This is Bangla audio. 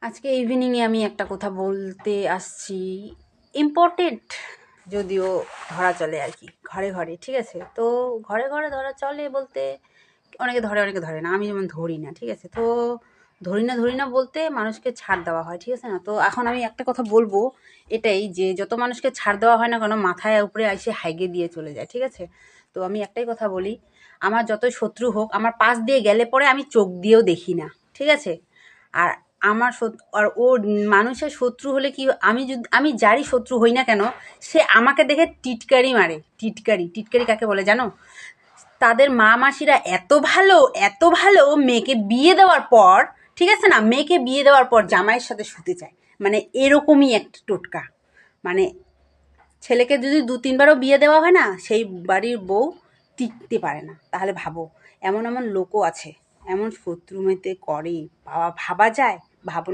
আজকে ইভিনিংয়ে আমি একটা কথা বলতে আসছি, ইম্পর্টেন্ট যদিও ধরা চলে আর কি, ঘরে ঘরে, ঠিক আছে? তো ঘরে ঘরে ধরা চলে বলতে অনেকে ধরে অনেকে ধরে না, আমি যেমন ধরি না, ঠিক আছে? তো ধরি না বলতে মানুষকে ছাড় দেওয়া হয়, ঠিক আছে না? তো এখন আমি একটা কথা বলবো, এটাই যে যত মানুষকে ছাড় দেওয়া হয় না কেন মাথায় উপরে এসে হাইগে দিয়ে চলে যায়, ঠিক আছে? তো আমি একটাই কথা বলি, আমার যতই শত্রু হোক আমার পাশ দিয়ে গেলে পরে আমি চোখ দিয়েও দেখি না, ঠিক আছে? আর আমার আর ও মানুষের শত্রু হলে কি, আমি যারই শত্রু হই না কেন সে আমাকে দেখে টিটকারি মারে। টিটকারি কাকে বলে জানো? তাদের মা মাসিরা এত ভালো মেয়েকে বিয়ে দেওয়ার পর, ঠিক আছে না, মেয়েকে বিয়ে দেওয়ার পর জামাইয়ের সাথে শুতে চায়, মানে এরকমই একটা টোটকা। মানে ছেলেকে যদি 2-3বারও বিয়ে দেওয়া হয় না, সেই বাড়ির বউ টিকতে পারে না। তাহলে ভাবো, এমন এমন লোকও আছে, এমন শত্রু মেতে করে, ভাবা যায়? ভাবো।